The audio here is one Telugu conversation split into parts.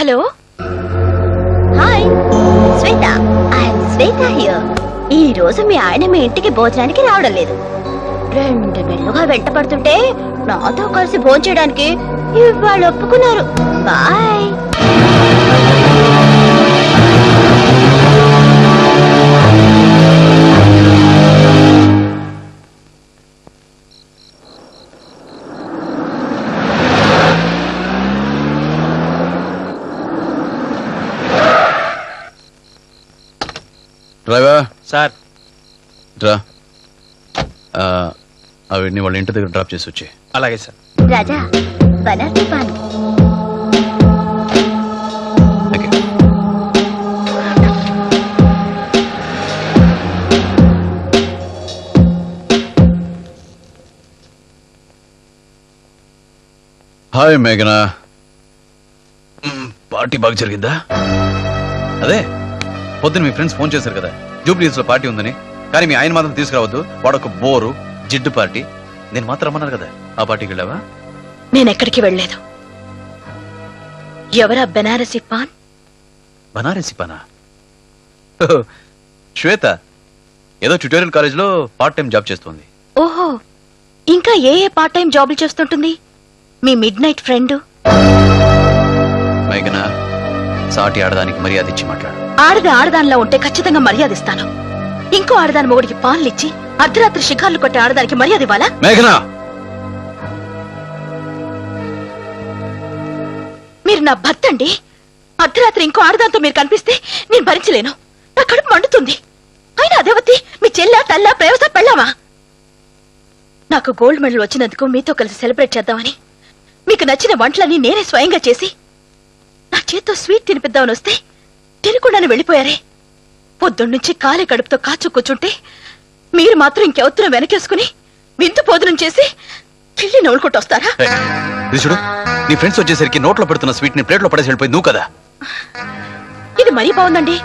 Hello, hi Shweta, I'm Shweta here. ఈ రోజు మీ ఆయన మీ ఇంటికి భోజనానికి రావడం లేదు. 2 నెలలుగా వెంట పడుతుంటే నాతో కలిసి భోంచేయడానికి ఇవాళ ఒప్పుకున్నారు. బాయ్. డ్రైవర్ సార్, డ్రా వీడిని వాళ్ళ ఇంటి దగ్గర డ్రాప్ చేసి వచ్చి. అలాగే సార్. రాజా, బనార్సీ పాన్. హాయ్ మేఘనా, పార్టీ బాగా జరిగిందా? అదే పొద్దున్న మీ ఫ్రెండ్స్ ఫోన్ చేశారు కదా జూబ్లీహిల్స్ లో పార్టీ ఉందని. కానీ మీ ఆయన మాత్రం తీసుకురావద్దు, వాడొక బోరు జిడ్డు పార్టీ. నేను మాత్రం రమ్మన్నారు కదా, ఆ పార్టీకి వెళ్ళావా? నేనెక్కడికి వెళ్ళలేదు. ఎవరా బనారసి పాన్? బనారసి పానా? శ్వేత ఏదో ట్యూటోరియల్ కాలేజ్ లో పార్ట్ టైం జాబ్ చేస్తుంది. ఓహో, ఇంకా ఏ ఏ పార్ట్ టైం జాబులు చేస్తుంటుంది మీ మిడ్ నైట్ ఫ్రెండ్? మేఘనా, సాటి ఆడదానికి మర్యాద ఇచ్చి మాట్లాడు. ఆడదానిలో ఉంటే ఖచ్చితంగా మర్యాద ఇస్తాను. ఇంకో ఆడదాని మొగుడికి పాన్లిచ్చి అర్ధరాత్రి షికార్లు కొట్టే ఆడదానికి మర్యాద ఇవ్వాలా? మేఘనా, మీరు నా భర్త అండి. అర్ధరాత్రి ఇంకో ఆడదాంతో మీరు కనిపిస్తే నేను భరించలేను. నా కడుపు మండుతుంది. అయినా అదేవతి మీ చెల్ల తల్ల ప్రయోజ పెళ్ళామా? నాకు గోల్డ్ మెడల్ వచ్చినందుకు మీతో కలిసి సెలబ్రేట్ చేద్దామని మీకు నచ్చిన వంటలన్నీ నేనే స్వయంగా చేసి నా చేత్తో స్వీట్ తినిపిద్దామని వస్తే తినకుండానే వెళ్ళిపోయారే. పొద్దున్నుంచి కాలే కడుపుతో కాచు కూర్చుంటే మీరు మాత్రం ఇంకెవత్తున వెనకేసుకుని విందు భోజనం చేసి కిళ్ళి నవ్వులుకుంటూ వస్తారా? చూడు, నీ ఫ్రెండ్స్ వచ్చేసరికి నోట్లో పెడుతున్న స్వీట్ ని ప్లేట్ లో పడేసి వెళ్ళిపోయి నువ్వు కదా. ఇది మరీ బాగుందండి.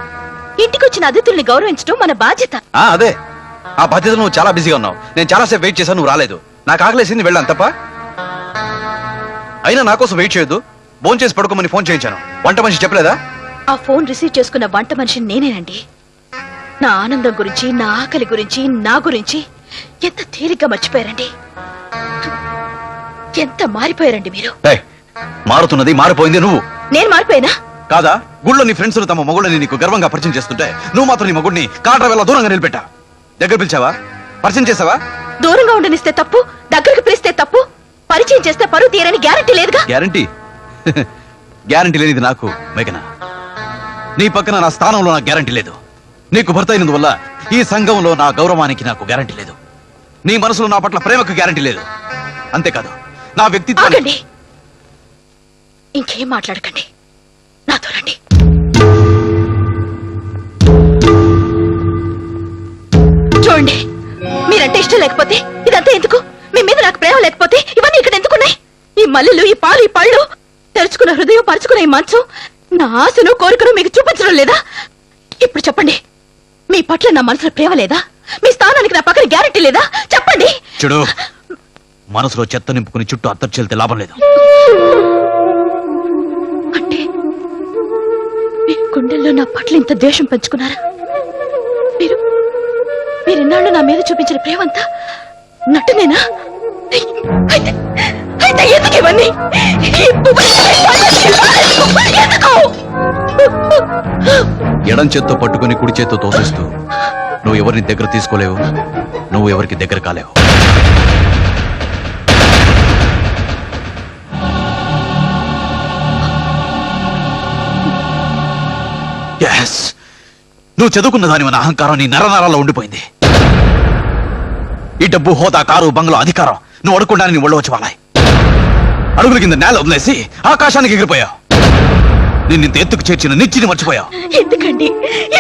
ఇంటికి వచ్చిన అతిథుల్ని గౌరవించడం మన బాధ్యత. అదే, ఆ బాధ్యత నువ్వు చాలా బిజీగా ఉన్నావు. నేను చాలాసేపు వెయిట్ చేశాను, నువ్వు రాలేదు. నాకు ఆకలేసింది, వెళ్ళాను తప్ప. అయినా నా కోసం వెయిట్ చేయొద్దు, ఫోన్ చేసి పడుకోమని ఫోన్ చేయించాను. వంట మనిషి చెప్పలేదా? ఆ ఫోన్ రిసీవ్ చేసుకున్న వంట మనిషిని నేనేనండి. నా ఆనందం గురించి, నా ఆకలి గురించి, నా గురించి ఎంత తేలిగ్గా మర్చిపోయారండి. ఎంత మారిపోయారండి మీరు. మారుతున్నది మారిపోయింది నువ్వు. నేను మారిపోయినా కాదా? గుళ్ళో నీ ఫ్రెండ్స్ తమ మొగుళ్ళని నీకు గర్వంగా పరిచయం చేస్తుంటే నువ్వు మాత్రం నీ మొగుడిని కార్ డ్రైవర్ల దూరంగా నిలబెట్టా. దగ్గర పిలిచావా? పరిచయం చేసావా? దూరంగా ఉండనిస్తే తప్పు, దగ్గరకు పిలిస్తే తప్పు. పరిచయం చేస్తే పరువు తీరని గ్యారంటీ లేదుగా. గ్యారంటీ? గ్యారంటీ లేనిది నాకు మేఘనా. నీ పక్కన నా స్థానంలో నాకు గ్యారంటీ లేదు. నీకు భర్త అయినందువల్ల ఈ సంఘంలో నా గౌరవానికి నాకు గ్యారంటీ లేదు. నీ మనసులో నా పట్ల ప్రేమకు గ్యారంటీ లేదు. అంతేకాదు, నా వ్యక్తిత్వం. ఇంకేం మాట్లాడకండి, నాతో రండి. చూడండి, మీరంటే ఇష్టం లేకపోతే ఇదంతా ఎందుకు? మీ మీద నాకు ప్రేమ లేకపోతే ఇవన్నీ ఇక్కడ ఎందుకున్నాయి? ఈ మల్లెలు, ఈ పాలు, ఈ పళ్ళు, తెరుచుకున్న హృదయం, పరుచుకున్న ఈ మంచం, నా ఆశను కోరికను మీకు చూపించడం లేదా? ఇప్పుడు చెప్పండి, మీ పట్ల నా మనసులో ప్రేమ లేదా? మీ స్థానానికి నా పక్కన గ్యారెంటీ లేదా? చెప్పండి. చూడు, మనసులో చెత్త నింపుకుని చుట్టూ అత్తరు చెల్తే లాభం లేదు. అంటే మీ గుండెల్లో నా పట్ల ఇంత ద్వేషం పెంచుకున్నారా? మీరిన్నాళ్ళు నా మీద చూపించిన ప్రేమంతా నటునేనా? అయితే ఎందుకు ఇవన్నీ? ఎడం చేత్తో పట్టుకుని కుడి చేత్తో తోసిస్తూ నువ్వు ఎవరిని దగ్గర తీసుకోలేవు, నువ్వు ఎవరికి దగ్గర కాలేవు. నువ్వు చదువుకున్న దాని మన అహంకారం నీ నరనరాల్లో ఉండిపోయింది. ఈ డబ్బు, హోదా, కారు, బంగ్లా, అధికారం నువ్వు అడుక్కుంటానని నీ ఒళ్ళు వచ్చి వాళ్ళాయి. అడుగుల కింద నేల వదిలేసి ఆకాశానికి ఎగిరిపోయావు. నిన్నింత ఎత్తుకు చేర్చిన నిచ్చిని మర్చిపోయావు. ఎందుకండి,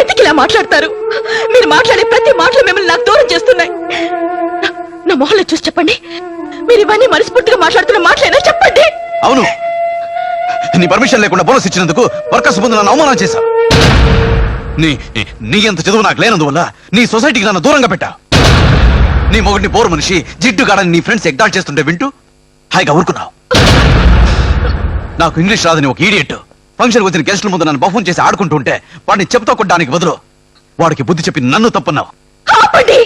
ఎందుకు ఇలా మాట్లాడతారు? మీరు మాట్లాడే ప్రతి మాటలు మిమ్మల్ని నాకు దూరం చేస్తున్నాయి. నా మొహంలో చూసి చెప్పండి, మీరు ఇవన్నీ మనస్ఫూర్తిగా మాట్లాడుతున్న మాటలేనా? చెప్పండి. అవును, నీ పర్మిషన్ లేకుండా బోనస్ ఇచ్చినందుకు వర్కర్స్ ముందు నన్ను అవమానం చేశావు. నీ ఎంత చదువు నాకు లేనందువల్ల నీ సొసైటీకి నన్ను దూరంగా పెట్టా. నీ మొగుడిని బోరు మనిషి, జిడ్డు గాడని నీ ఫ్రెండ్స్ ఎగ్డాల్ చేస్తుంటే వింటూ హాయిగా ఊరుకున్నావు. నాకు ఇంగ్లీష్ రాదని ఒక ఈడియట్ ఫంక్షన్ వచ్చిన గెస్టుల ముందు నన్ను బహుమం చేసి ఆడుకుంటుంటే వాడిని చెప్తా కొట్టడానికి బదులు వాడికి బుద్ధి చెప్పి నన్ను తప్పున్నావు. ఆపండి!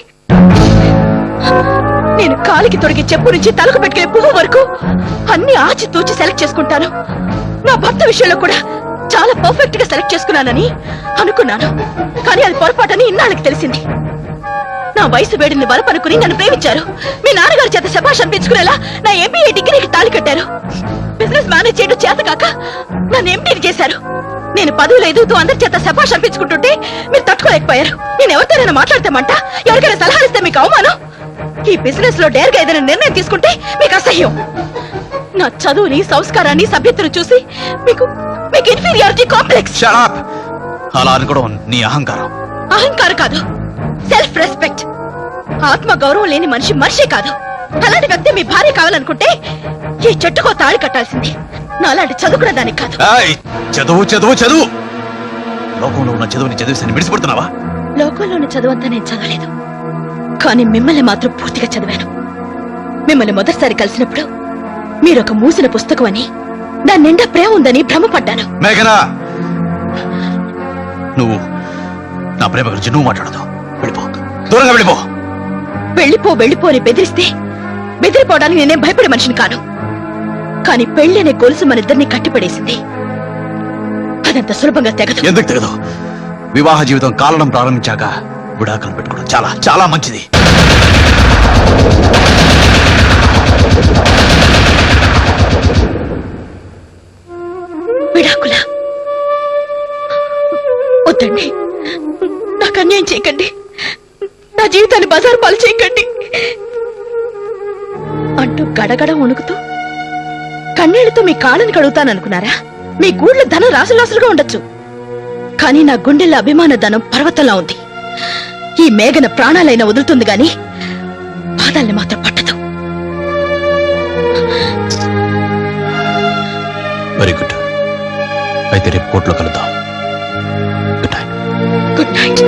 నేను కాలికి తొడిగే చెప్పు నుంచి తలకు పెట్టుకునే పువ్వు వరకు అన్ని ఆచి తూచి సెలెక్ట్ చేసుకుంటాను. నా భర్త విషయంలో కూడా చాలా పర్ఫెక్ట్ గా సెలెక్ట్ చేసుకున్నానని అనుకున్నాను. కానీ అది పొరపాటని ఇన్నాళ్ళకి తెలిసింది. నా వయసు వేడిని వరపనుకుని నన్ను ప్రేమించారు. మీ నాన్నగారి చేత శభాష్ అనిపించుకునేలా నా ఎంబీఏ డిగ్రీకి తాళి కట్టారు. బిజినెస్ మేనేజ్ చేయడం చేత కాక నన్ను ఎంపీని చేశారు. నేను పదవులు ఎదుగుతూ అందరి చేత శభాష్ అనిపించుకుంటుంటే మీరు తట్టుకోలేకపోయారు. నేను ఎవరితోనైనా మాట్లాడతామంట, ఎవరికైనా సలహాలు ఇస్తే మీకు అవమానం. ఈ బిజినెస్ లో డేర్గా ఏదైనా నిర్ణయం తీసుకుంటే మీకు అసహ్యం. నా చదువుని, సంస్కారాన్ని, సభ్యతను చూసి మీకు ఇన్ఫీరియారిటీ కాంప్లెక్స్. Shut up! అలా అనుకోవడం నీ అహంకారం. అహంకారం కాదు, సెల్ఫ్ రెస్పెక్ట్. ఆత్మ గౌరవం లేని మనిషే కాదు. అలాంటి వ్యక్తి మీ భార్య కావాలనుకుంటే ఈ చెట్టుకో తాళి కట్టాల్సింది. నా అలాంటి చదువుకున్న దానికి కాదు. ఏయ్, చదువు చదువు చదువు. లోకంలో ఉన్న చదువుని చదివేసి విడిచిపెడుతున్నావా? లోకంలోని చదువంతా నేను చదవలేదు, కానీ మిమ్మల్ని మాత్రం పూర్తిగా చదివాను. మిమ్మల్ని మొదటిసారి కలిసినప్పుడు మీరొక మూసిన పుస్తకం అని, దాని నిండా ప్రేమ ఉందని భ్రమపడ్డాను. మేఘనా, నువ్వు నా ప్రేమ గురించి నువ్వు మాట్లాడదు. వెళ్ళిపో, దూరంగా వెళ్ళిపో. వెళ్ళిపో అని బెదిరిస్తే బెదిరిపోవడానికి నేనేం భయపడే మనిషిని కాను. కానీ పెళ్లి అనే గొలుసు మన ఇద్దరిని కట్టిపడేసింది. అదంత సులభంగా తెగదు. ఎందుకు తెగదు? వివాహ జీవితం కాలడం ప్రారంభించాక విడాకులు పెట్టుకోవడం చాలా చాలా మంచిది. విడాకులా? వద్దండి, నాకు అన్యాయం చేయకండి. నా జీవితాన్ని బజారు పాలు చేయకండి అంటూ గడగడ వణుకుతూ కన్నీళ్లతో మీ కాళ్ళని కడుగుతాననుకున్నారా? మీ గూళ్ళ ధనం రాసులాసులుగా ఉండొచ్చు, కానీ నా గుండెల్లో అభిమాన ధనం పర్వతంలా ఉంది. ఈ మేఘన ప్రాణాలైనా వదులుతుంది గాని పాదాల్ని మాత్రం పట్టదు. Very good. అయితే రేపు కోర్టులో కలుద్దాం. Good night. Good night.